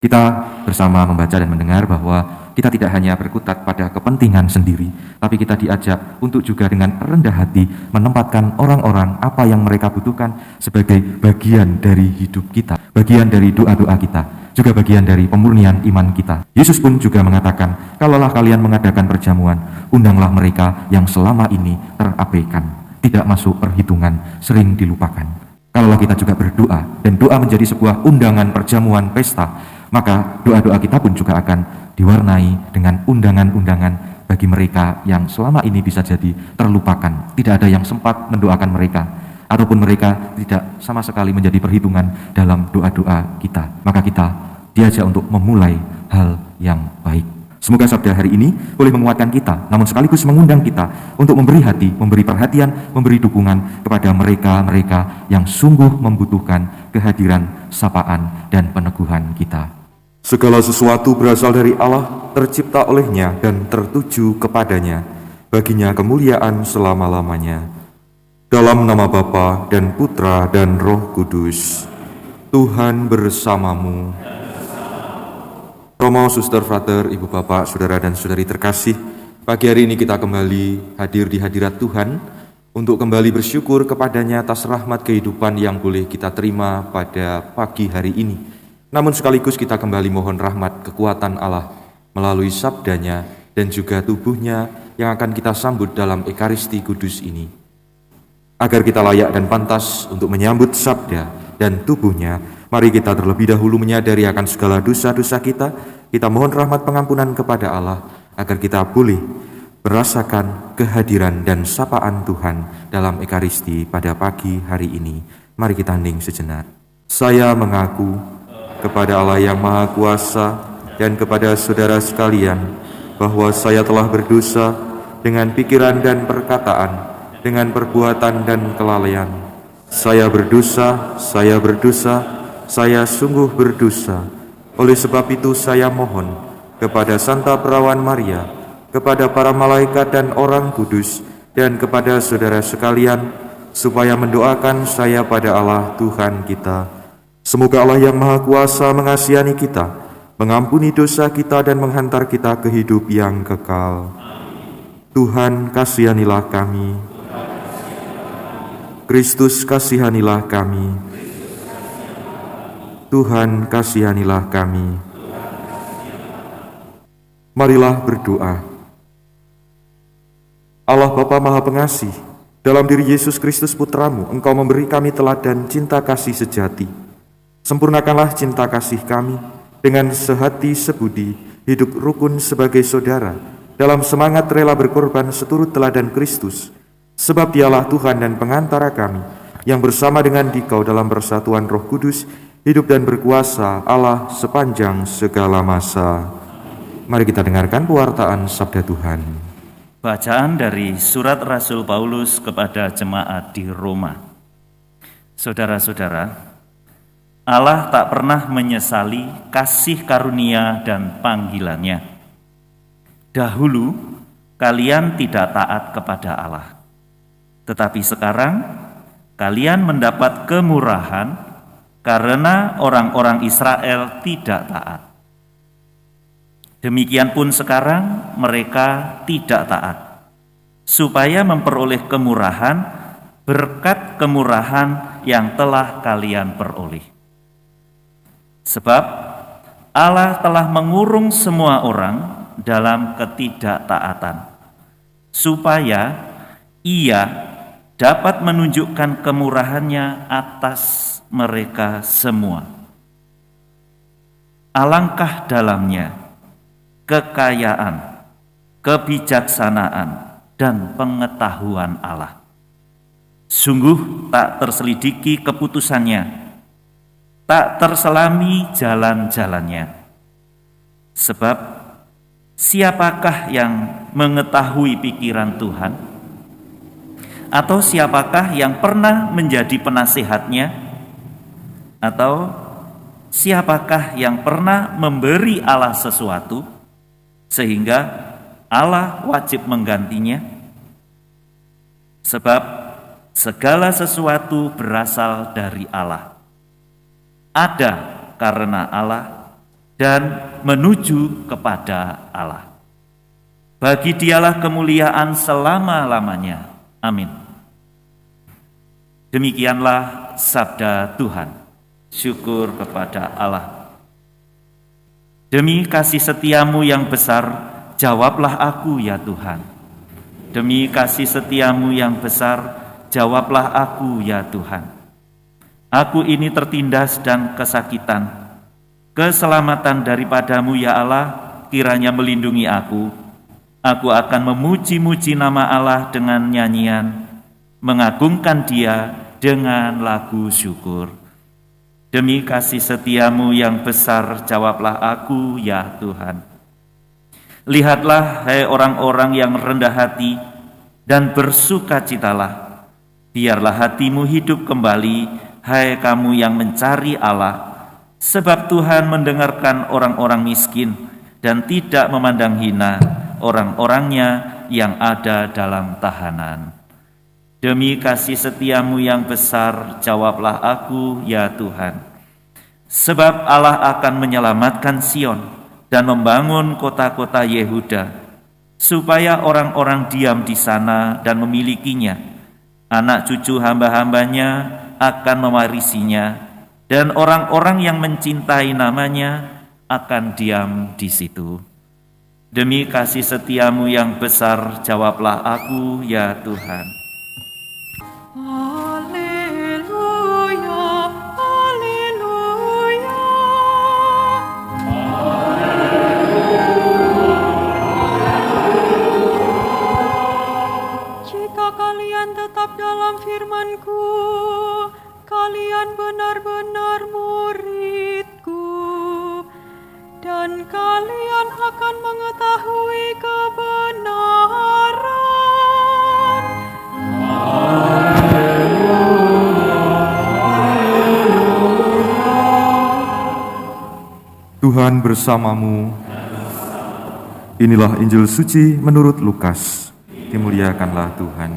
Kita bersama membaca dan mendengar bahwa kita tidak hanya berkutat pada kepentingan sendiri, tapi kita diajak untuk juga dengan rendah hati menempatkan orang-orang apa yang mereka butuhkan sebagai bagian dari hidup kita, bagian dari doa-doa kita, juga bagian dari pemurnian iman kita. Yesus pun juga mengatakan, kalaulah kalian mengadakan perjamuan, undanglah mereka yang selama ini terabaikan, tidak masuk perhitungan, sering dilupakan. Kalaulah kita juga berdoa, dan doa menjadi sebuah undangan perjamuan pesta, maka doa-doa kita pun juga akan diwarnai dengan undangan-undangan bagi mereka yang selama ini bisa jadi terlupakan. Tidak ada yang sempat mendoakan mereka, ataupun mereka tidak sama sekali menjadi perhitungan dalam doa-doa kita. Maka kita diajak untuk memulai hal yang baik. Semoga sabda hari ini boleh menguatkan kita, namun sekaligus mengundang kita untuk memberi hati, memberi perhatian, memberi dukungan kepada mereka-mereka yang sungguh membutuhkan kehadiran, sapaan, dan peneguhan kita. Segala sesuatu berasal dari Allah, tercipta olehnya dan tertuju kepadanya. Baginya kemuliaan selama-lamanya. Dalam nama Bapa dan Putra dan Roh Kudus, Tuhan bersamamu. Romo, Suster, Frater, Ibu, Bapak, Saudara dan Saudari terkasih, pagi hari ini kita kembali hadir di hadirat Tuhan untuk kembali bersyukur kepadanya atas rahmat kehidupan yang boleh kita terima pada pagi hari ini. Namun sekaligus kita kembali mohon rahmat kekuatan Allah melalui sabdanya dan juga tubuhnya yang akan kita sambut dalam Ekaristi Kudus ini. Agar kita layak dan pantas untuk menyambut sabda dan tubuhnya, mari kita terlebih dahulu menyadari akan segala dosa-dosa kita. Kita mohon rahmat pengampunan kepada Allah agar kita boleh merasakan kehadiran dan sapaan Tuhan dalam Ekaristi pada pagi hari ini. Mari kita hening sejenak. Saya mengaku kepada Allah yang Maha Kuasa dan kepada saudara sekalian bahwa saya telah berdosa dengan pikiran dan perkataan, dengan perbuatan dan kelalaian. Saya berdosa, saya sungguh berdosa. Oleh sebab itu saya mohon kepada Santa Perawan Maria, kepada para malaikat dan orang kudus, dan kepada saudara sekalian, supaya mendoakan saya pada Allah Tuhan kita. Semoga Allah yang Maha Kuasa mengasihani kita, mengampuni dosa kita dan menghantar kita ke hidup yang kekal. Tuhan kasihanilah kami. Kristus kasihanilah kami. Tuhan kasihanilah kami. Marilah berdoa. Allah Bapa Maha Pengasih, dalam diri Yesus Kristus Putramu, Engkau memberi kami teladan cinta kasih sejati. Sempurnakanlah cinta kasih kami dengan sehati sebudi, hidup rukun sebagai saudara, dalam semangat rela berkorban seturut teladan Kristus. Sebab Dialah Tuhan dan pengantara kami, yang bersama dengan Dikau dalam persatuan Roh Kudus, hidup dan berkuasa Allah sepanjang segala masa. Mari kita dengarkan pewartaan sabda Tuhan. Bacaan dari surat Rasul Paulus kepada jemaat di Roma. Saudara-saudara, Allah tak pernah menyesali kasih karunia dan panggilannya. Dahulu kalian tidak taat kepada Allah, tetapi sekarang kalian mendapat kemurahan karena orang-orang Israel tidak taat. Demikian pun sekarang mereka tidak taat, supaya memperoleh kemurahan berkat kemurahan yang telah kalian peroleh. Sebab Allah telah mengurung semua orang dalam ketidaktaatan, supaya Ia dapat menunjukkan kemurahannya atas mereka semua. Alangkah dalamnya kekayaan, kebijaksanaan, dan pengetahuan Allah. Sungguh tak terselidiki keputusannya, tak terselami jalan-jalannya. Sebab siapakah yang mengetahui pikiran Tuhan? Atau siapakah yang pernah menjadi penasihatnya? Atau siapakah yang pernah memberi Allah sesuatu sehingga Allah wajib menggantinya? Sebab segala sesuatu berasal dari Allah, ada karena Allah, dan menuju kepada Allah. Bagi Dialah kemuliaan selama-lamanya. Amin. Demikianlah sabda Tuhan. Syukur kepada Allah. Demi kasih setiamu yang besar, jawablah aku ya Tuhan. Demi kasih setiamu yang besar, jawablah aku ya Tuhan. Aku ini tertindas dan kesakitan. Keselamatan daripadamu ya Allah, kiranya melindungi aku. Aku akan memuji-muji nama Allah dengan nyanyian, mengagungkan Dia dengan lagu syukur. Demi kasih setiamu yang besar, jawablah aku ya Tuhan. Lihatlah, hai orang-orang yang rendah hati, dan bersukacitalah. Biarlah hatimu hidup kembali, hai kamu yang mencari Allah. Sebab Tuhan mendengarkan orang-orang miskin, dan tidak memandang hina orang-orangnya yang ada dalam tahanan. Demi kasih setiamu yang besar, jawablah aku ya Tuhan. Sebab Allah akan menyelamatkan Sion dan membangun kota-kota Yehuda, supaya orang-orang diam di sana dan memilikinya. Anak cucu hamba-hambanya akan mewarisinya, dan orang-orang yang mencintai namanya akan diam di situ. Demi kasih setiamu yang besar, jawablah aku ya Tuhan. Tetap dalam firman-Ku, kalian benar-benar murid-Ku, dan kalian akan mengetahui kebenaran. Tuhan bersamamu. Inilah Injil suci menurut Lukas. Dimuliakanlah Tuhan.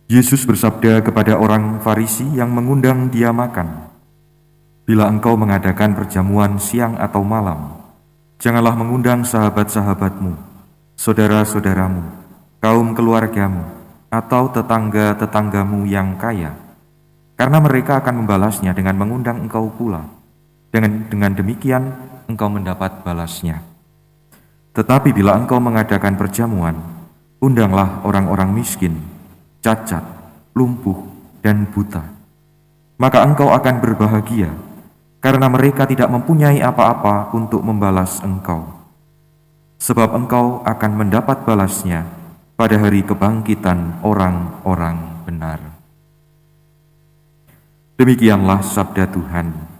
Yesus bersabda kepada orang Farisi yang mengundang Dia makan, "Bila engkau mengadakan perjamuan siang atau malam, janganlah mengundang sahabat-sahabatmu, saudara-saudaramu, kaum keluargamu, atau tetangga-tetanggamu yang kaya, karena mereka akan membalasnya dengan mengundang engkau pula. Dengan demikian engkau mendapat balasnya. Tetapi bila engkau mengadakan perjamuan, undanglah orang-orang miskin, cacat, lumpuh, dan buta. Maka engkau akan berbahagia, karena mereka tidak mempunyai apa-apa untuk membalas engkau. Sebab engkau akan mendapat balasnya pada hari kebangkitan orang-orang benar." Demikianlah sabda Tuhan.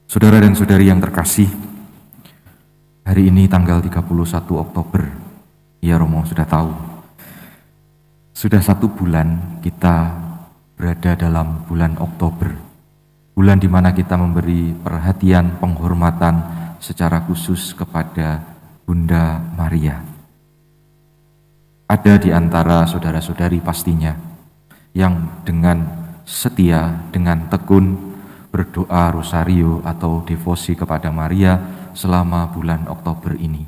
Saudara dan saudari yang terkasih, hari ini tanggal 31 Oktober, ya Romo sudah tahu, sudah 1 bulan kita berada dalam bulan Oktober, bulan di mana kita memberi perhatian, penghormatan secara khusus kepada Bunda Maria. Ada di antara saudara-saudari pastinya yang dengan setia, dengan tekun berdoa rosario atau devosi kepada Maria selama bulan Oktober ini.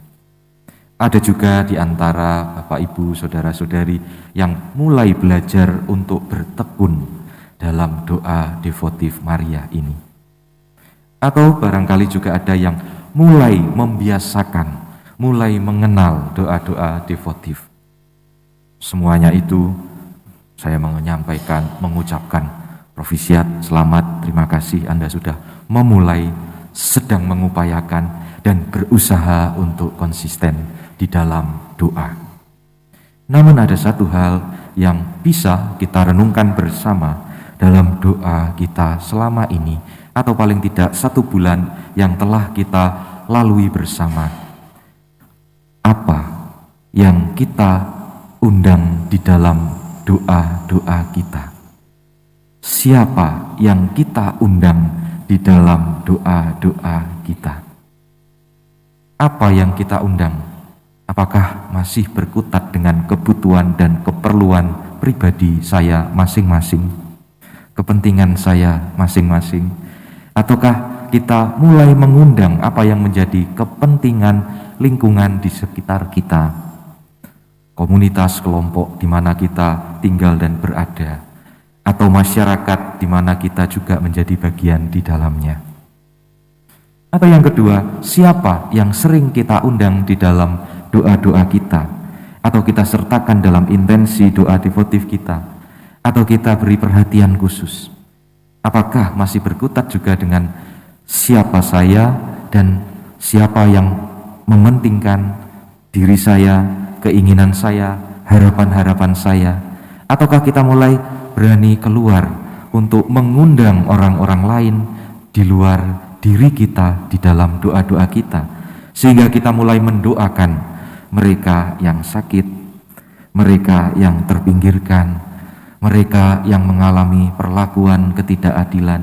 Ada juga di antara Bapak Ibu, saudara-saudari yang mulai belajar untuk bertekun dalam doa devotif Maria ini. Atau barangkali juga ada yang mulai membiasakan, mulai mengenal doa-doa devotif. Semuanya itu saya mengucapkan Provisiat, selamat, terima kasih Anda sudah memulai, sedang mengupayakan, dan berusaha untuk konsisten di dalam doa. Namun ada satu hal yang bisa kita renungkan bersama dalam doa kita selama ini, atau paling tidak 1 bulan yang telah kita lalui bersama. Apa yang kita undang di dalam doa-doa kita? Siapa yang kita undang di dalam doa-doa kita? Apa yang kita undang? Apakah masih berkutat dengan kebutuhan dan keperluan pribadi saya masing-masing? kepentingan saya masing-masing? Ataukah kita mulai mengundang apa yang menjadi kepentingan lingkungan di sekitar kita? Komunitas, kelompok di mana kita tinggal dan berada, atau masyarakat di mana kita juga menjadi bagian di dalamnya. Atau yang kedua, siapa yang sering kita undang di dalam doa-doa kita, atau kita sertakan dalam intensi doa devotif kita, atau kita beri perhatian khusus? Apakah masih berkutat juga dengan siapa saya dan siapa yang mementingkan diri saya, keinginan saya, harapan-harapan saya? Ataukah kita mulai berani keluar untuk mengundang orang-orang lain di luar diri kita di dalam doa-doa kita, sehingga kita mulai mendoakan mereka yang sakit, mereka yang terpinggirkan, mereka yang mengalami perlakuan ketidakadilan,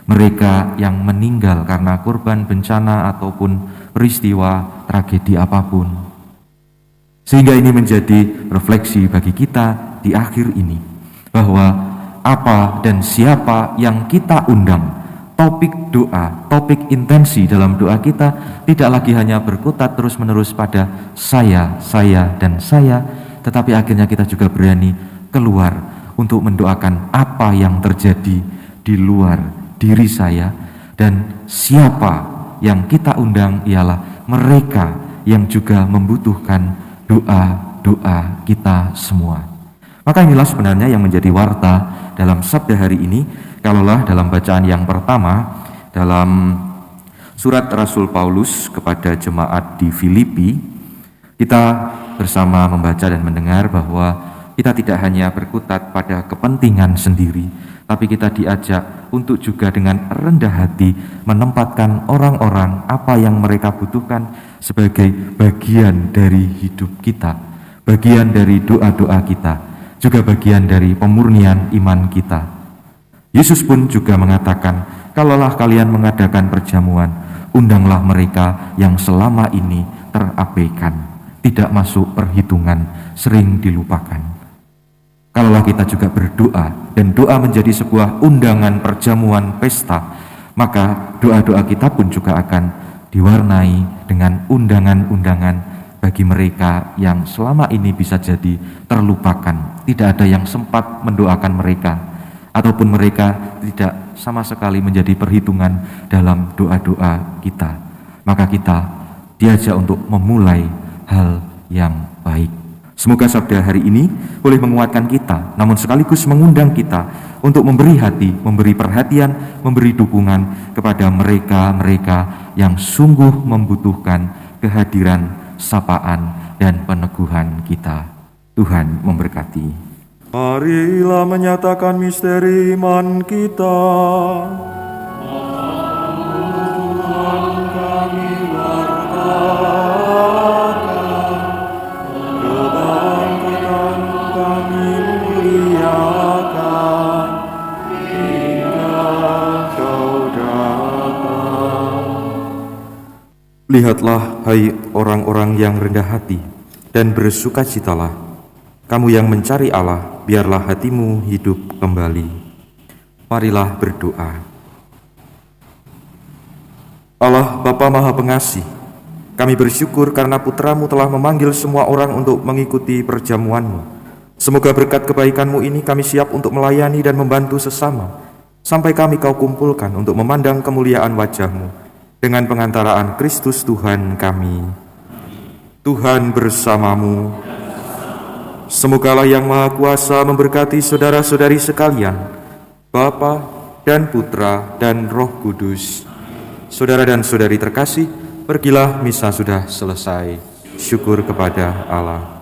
mereka yang meninggal karena korban bencana ataupun peristiwa tragedi apapun. Sehingga ini menjadi refleksi bagi kita di akhir ini, bahwa apa dan siapa yang kita undang, topik doa, topik intensi dalam doa kita tidak lagi hanya berkutat terus-menerus pada saya, dan saya, tetapi akhirnya kita juga berani keluar untuk mendoakan apa yang terjadi di luar diri saya, dan siapa yang kita undang ialah mereka yang juga membutuhkan doa-doa kita semua. Maka inilah sebenarnya yang menjadi warta dalam sabda hari ini. Kalaulah dalam bacaan yang pertama dalam surat Rasul Paulus kepada jemaat di Filipi, kita bersama membaca dan mendengar bahwa kita tidak hanya berkutat pada kepentingan sendiri, tapi kita diajak untuk juga dengan rendah hati menempatkan orang-orang apa yang mereka butuhkan sebagai bagian dari hidup kita, bagian dari doa-doa kita, juga bagian dari pemurnian iman kita. Yesus pun juga mengatakan, kalaulah kalian mengadakan perjamuan, undanglah mereka yang selama ini terabaikan, tidak masuk perhitungan, sering dilupakan. Kalaulah kita juga berdoa, dan doa menjadi sebuah undangan perjamuan pesta, maka doa-doa kita pun juga akan diwarnai dengan undangan-undangan bagi mereka yang selama ini bisa jadi terlupakan. Tidak ada yang sempat mendoakan mereka, ataupun mereka tidak sama sekali menjadi perhitungan dalam doa-doa kita. Maka kita diajak untuk memulai hal yang baik. Semoga sabda hari ini boleh menguatkan kita, namun sekaligus mengundang kita untuk memberi hati, memberi perhatian, memberi dukungan kepada mereka-mereka yang sungguh membutuhkan kehadiran, sapaan, dan peneguhan kita. Tuhan memberkati. Marilah menyatakan misteri iman kita. Tuhan kami wartakan, kebangkitan kami muliakan, hingga Kau datang. Lihatlah, hai orang-orang yang rendah hati, dan bersukacitalah, kamu yang mencari Allah, biarlah hatimu hidup kembali. Marilah berdoa. Allah Bapa Maha Pengasih, kami bersyukur karena Putra-Mu telah memanggil semua orang untuk mengikuti perjamuan-Mu. Semoga berkat kebaikan-Mu ini kami siap untuk melayani dan membantu sesama, sampai kami Kau kumpulkan untuk memandang kemuliaan wajah-Mu dengan pengantaraan Kristus Tuhan kami. Tuhan bersamamu. Semogalah Yang Maha Kuasa memberkati saudara-saudari sekalian, Bapa dan Putra dan Roh Kudus. Saudara dan saudari terkasih, pergilah, misa sudah selesai. Syukur kepada Allah.